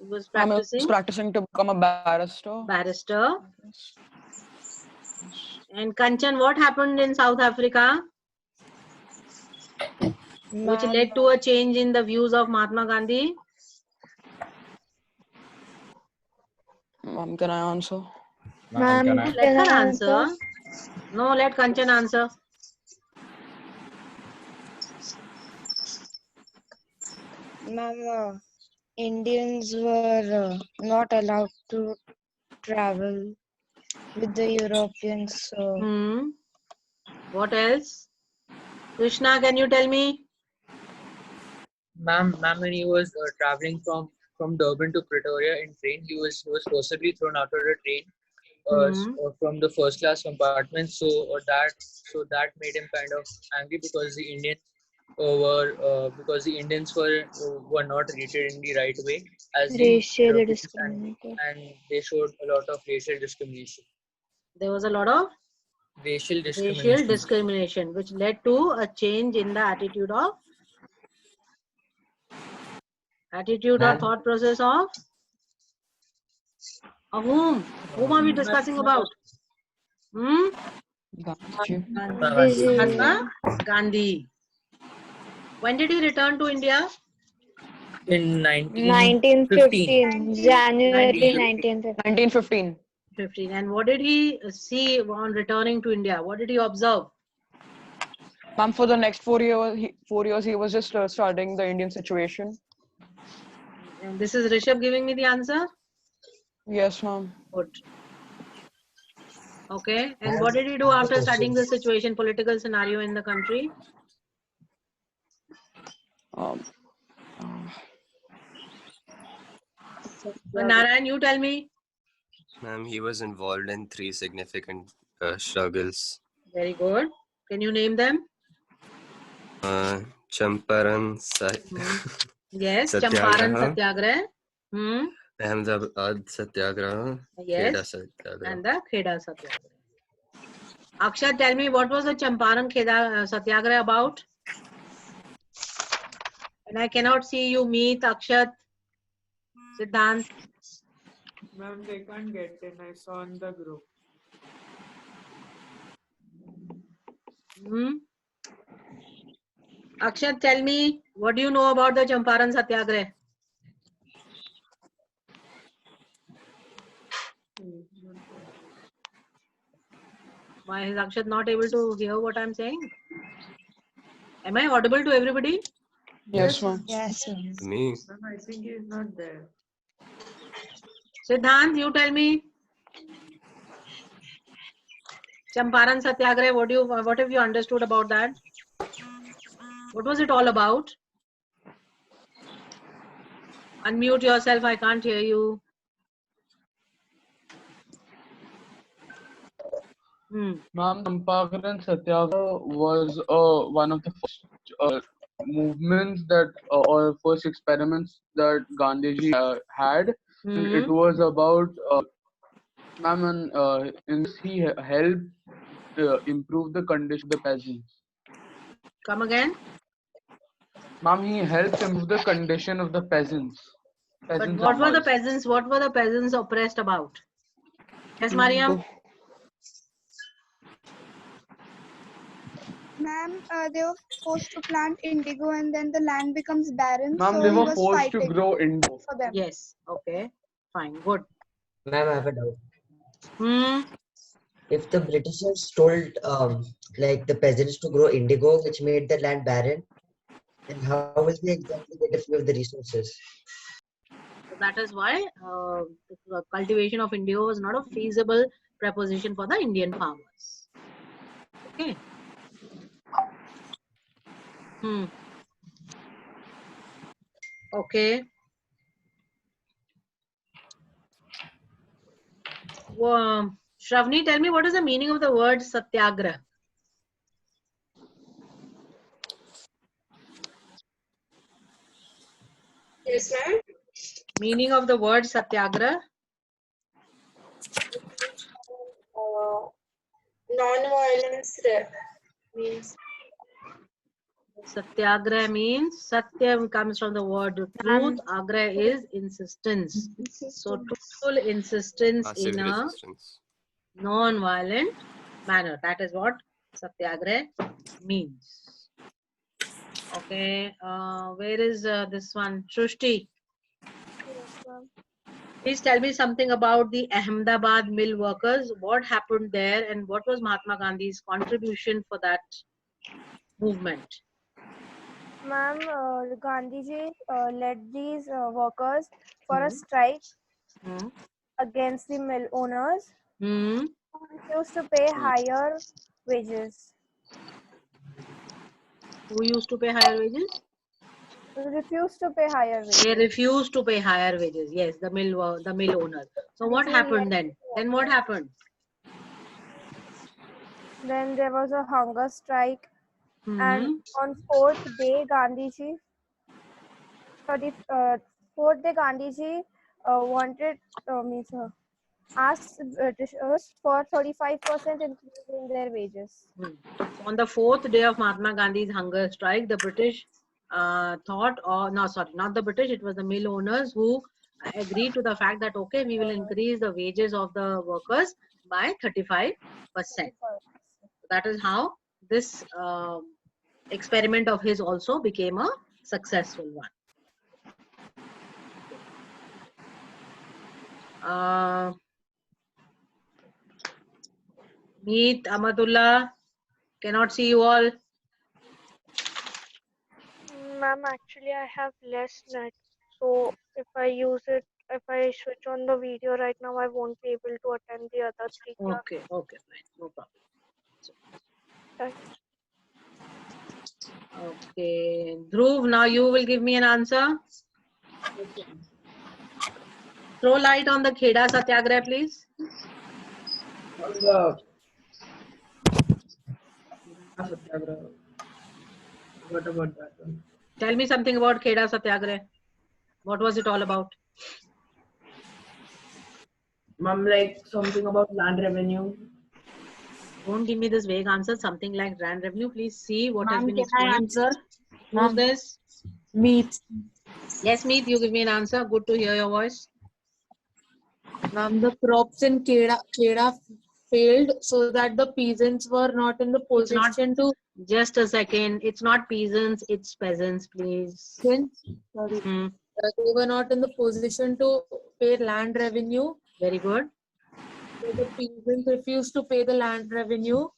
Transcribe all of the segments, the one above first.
He was I was practicing. practicing to become a barrister. Barrister. And Kanchan, what happened in South Africa? Which led to a change in the views of Mahatma Gandhi? Ma'am, can I answer? Ma'am, No, let can her I answer. No, let Kanchan answer. Ma'am, Indians were not allowed to travel with the Europeans. So What else? Krishna, can you tell me? Ma'am, when he was traveling from Durban to Pretoria in train, he was forcibly thrown out of the train from the first class compartment. So that made him kind of angry because the Indians were not treated in the right way as the racial Europeans, discrimination. and they showed a lot of racial discrimination. There was a lot of Racial racial discrimination, which led to a change in the attitude or thought process of whom? Whom are we discussing about? Mahatma Gandhi. When did he return to India? In 1915, January 1915. 15. And what did he see on returning to India? What did he observe? Ma'am, for the next 4 years, he was just studying the Indian situation. And this is Rishabh giving me the answer? Yes, ma'am. Good. Okay. And what did he do after studying the situation, political scenario in the country? Narayan, you tell me. Ma'am, he was involved in 3 significant struggles. Very good. Can you name them? Champaran Yes, Champaran Satyagraha. Ahmedabad Satyagraha. Yes. Kheda Satyagraha. And the Kheda Satyagraha. Akshat, tell me, what was the Champaran Kheda Satyagraha about? And I cannot see you meet Akshat, Siddhant. Ma'am, they can't get in. I saw in the group. Akshat, tell me, what do you know about the Champaran Satyagraha? Why is Akshat not able to hear what I'm saying? Am I audible to everybody? Yes, ma'am. Yes, ma'am. Me. Ma'am, I think he's not there. Siddhant, you tell me. Champaran Satyagraha, what have you understood about that? What was it all about? Unmute yourself, I can't hear you. Ma'am, Champaran Satyagraha was one of the first movements or first experiments that Gandhiji had. And it was about, ma'am, in this he helped improve the condition of the peasants. Come again? Ma'am, he helped improve the condition of the peasants. But what were the peasants? What were the peasants oppressed about? Yes, Mariam? Ma'am, they were forced to plant indigo and then the land becomes barren. Ma'am, So they he were was forced to fighting grow indigo. for them. Yes. Okay. Fine. Good. Ma'am, I have a doubt. If the Britishers told like the peasants to grow indigo, which made the land barren, then how will they exactly get a few of the resources? So that is why the cultivation of indigo was not a feasible proposition for the Indian farmers. Okay. Okay. Shravani, tell me, what is the meaning of the word Satyagraha? Yes, ma'am. Meaning of the word Satyagraha? Non-violence means. Satyagraha means Satya comes from the word truth. Agraha is insistence. So truthful insistence Passive in a resistance. non-violent manner. That is what Satyagraha means. Okay. Where is this one? Shrushti. Please tell me something about the Ahmedabad mill workers. What happened there and what was Mahatma Gandhi's contribution for that movement? Ma'am, Gandhiji led these workers for a strike against the mill owners who refused to pay higher wages. Who used to pay higher wages? Refused to pay higher wages. They refused to pay higher wages. Yes, the mill owners. So what happened then? Then what happened? Then there was a hunger strike, and on fourth day, Gandhiji wanted asked Britishers for 35% increase in their wages. On the fourth day of Mahatma Gandhi's hunger strike, the British thought, or no, sorry, not the British, it was the mill owners who agreed to the fact that, okay, we will increase the wages of the workers by 35%. That is how this experiment of his also became a successful one. Meet Amatullah, cannot see you all. Ma'am, actually I have less net, so if I switch on the video right now, I won't be able to attend the other 3 classes. Okay, fine, no problem. Okay, Dhruv, now you will give me an answer. Throw light on the Kheda Satyagraha, please. What about that one? Tell me something about Kheda Satyagraha. What was it all about? Ma'am, like something about land revenue. Don't give me this vague answer. Something like land revenue. Please see what has been Can explained. I answer? Who's this? Meet. Yes, Meet, you give me an answer. Good to hear your voice. Ma'am, the crops in Kheda failed so that the peasants were not in the position to. Just a second. It's not peasants, it's peasants, please. Sorry. They were not in the position to pay land revenue. Very good. So the peasants refused to pay the land revenue.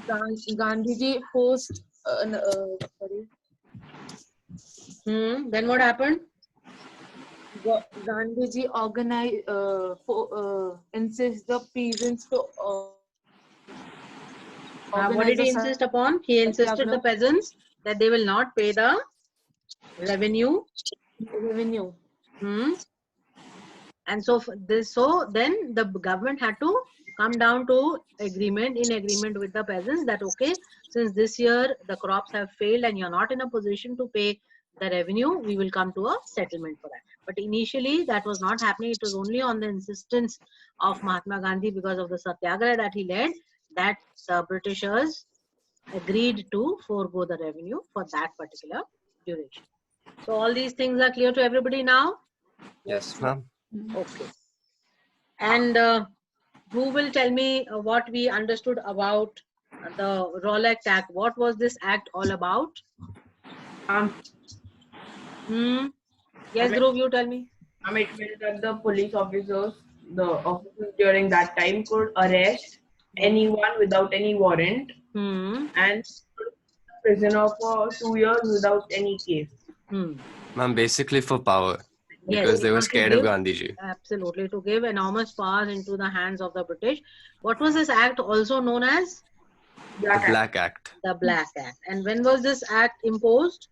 Gandhiji posed. Then what happened? Gandhiji organized, insist the peasants to. What did he insist upon? He insisted the peasants that they will not pay the revenue. And so then the government had to come down to agreement with the peasants that, okay, since this year the crops have failed and you're not in a position to pay the revenue, we will come to a settlement for that. But initially that was not happening. It was only on the insistence of Mahatma Gandhi, because of the Satyagraha that he led, that the Britishers agreed to forego the revenue for that particular duration. So all these things are clear to everybody now? Yes, ma'am. Okay. And who will tell me what we understood about the Rowlatt Act? What was this act all about? Yes, Dhruv, you tell me. It meant that the police officers, during that time could arrest anyone without any warrant and prisoner for 2 years without any case. Ma'am, basically for power. Because they were scared of Gandhiji. Absolutely, to give enormous powers into the hands of the British. What was this act also known as? The Black Act. The Black Act. And when was this act imposed?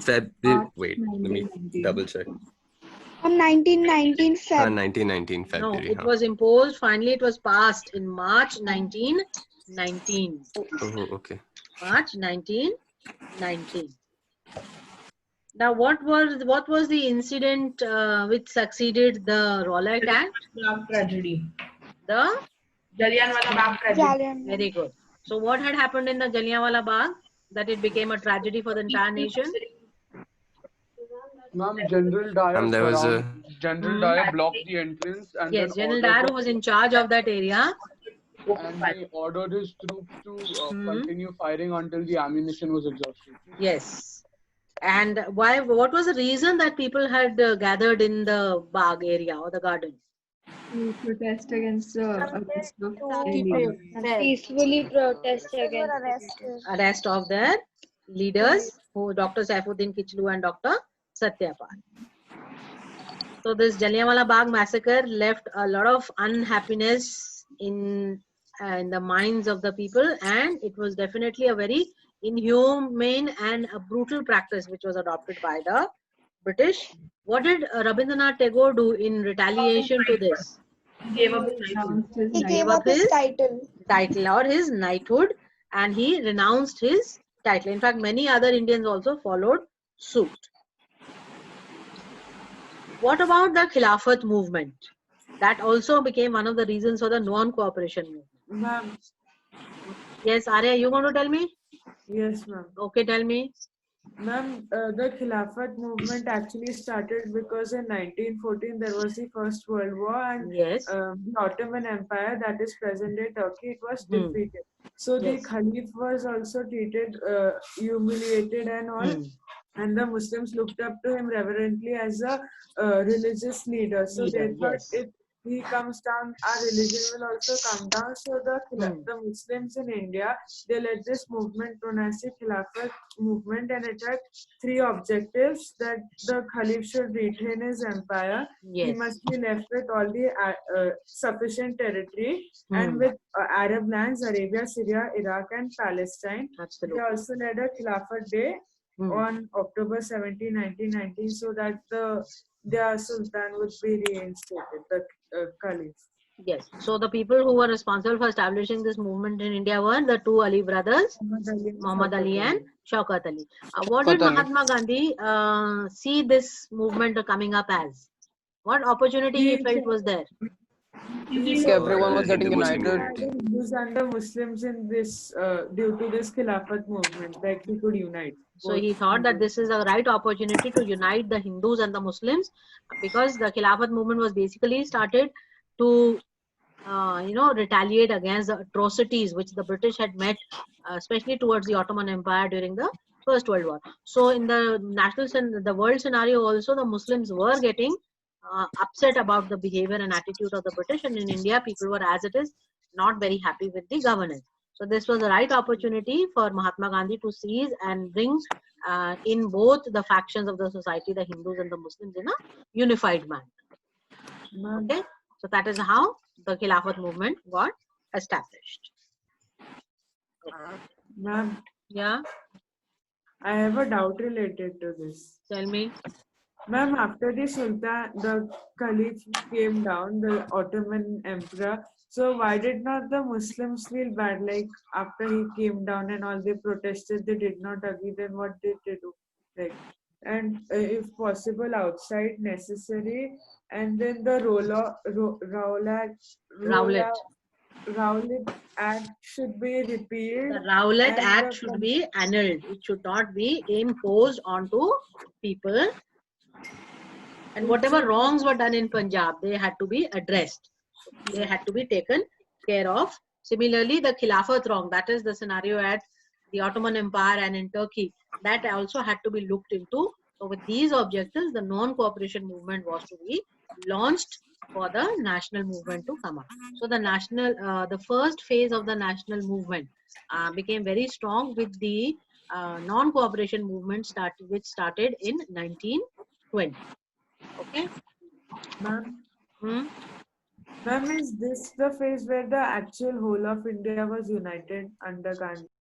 February. Wait, let me double check. On 1919 Feb. 1919 February. No, it was imposed. Finally, it was passed in March 1919. Oh, okay. March 1919. Now, what was the incident which succeeded the Rowlatt Act? Bagh tragedy. The Jallianwala Bagh tragedy. Very good. So what had happened in the Jallianwala Bagh that it became a tragedy for the entire nation? Ma'am, General Dyer There was a General Dyer blocked the entrance and Yes, then General Dyer, who was in charge of that area, and he ordered his troops to continue firing until the ammunition was exhausted. yes. And why? What was the reason that people had gathered in the Bagh area or the garden? To protest against the arrest of Peacefully protest They were against arrested. Arrest of their leaders, who Dr. Saifuddin Kichlu and Dr. Satyapal. So this Jallianwala Bagh massacre left a lot of unhappiness in the minds of the people, and it was definitely a very inhumane and a brutal practice which was adopted by the British. What did Rabindranath Tagore do in retaliation to this? He gave up his title. He gave up his title Or his knighthood, and he renounced his title. In fact, many other Indians also followed suit. What about the Khilafat movement? That also became one of the reasons for the non-cooperation movement. Ma'am. Yes, Arya, you want to tell me? Yes, ma'am. Okay, tell me. Ma'am, the Khilafat movement actually started because in 1914 there was the First World War, and the Ottoman Empire, that is present-day Turkey, it was defeated. So the Khalif was also treated, humiliated and all, and the Muslims looked up to him reverently as a religious leader. So they thought if he comes down, our religion will also come down. So the Muslims in India, they led this movement known as the Khilafat movement, and it had 3 objectives: that the Khalif should retain his empire, he must be left with all the sufficient territory, and with Arab lands, Arabia, Syria, Iraq and Palestine. They also led a Khilafat Day on October 17, 1919, so that their Sultan would be reinstated, the Caliph. Yes. So the people who were responsible for establishing this movement in India were the 2 Ali brothers, Muhammad Ali and Shaukat Ali. What did Mahatma Gandhi see this movement coming up as? What opportunity he felt was there? Everyone was getting united. Hindus and the Muslims in this, due to this Khilafat movement, like he could unite. So he thought that this is a right opportunity to unite the Hindus and the Muslims, because the Khilafat movement was basically started to retaliate against the atrocities which the British had met, especially towards the Ottoman Empire during the First World War. So in the the world scenario also, the Muslims were getting upset about the behavior and attitude of the British, and in India people were, as it is, not very happy with the governance. So this was the right opportunity for Mahatma Gandhi to seize and bring in both the factions of the society, the Hindus and the Muslims, in a unified manner. Okay, so that is how the Khilafat movement got established. Ma'am. Yeah. I have a doubt related to this. Tell me. Ma'am, after the Caliph came down, the Ottoman Emperor, so why did not the Muslims feel bad? Like after he came down and all, they protested, they did not agree, then what did they do? Like, and if possible, outside necessary, and then the Rowlatt Act should be repealed. The Rowlatt Act should be annulled. It should not be imposed onto people. And whatever wrongs were done in Punjab, they had to be addressed. They had to be taken care of. Similarly, the Khilafat wrong, that is the scenario at the Ottoman Empire and in Turkey, that also had to be looked into. So with these objectives, the non-cooperation movement was to be launched for the national movement to come up. So the first phase of the national movement became very strong with the non-cooperation movement which started in 1920. Okay. Ma'am, is this the phase where the actual whole of India was united under Gandhi?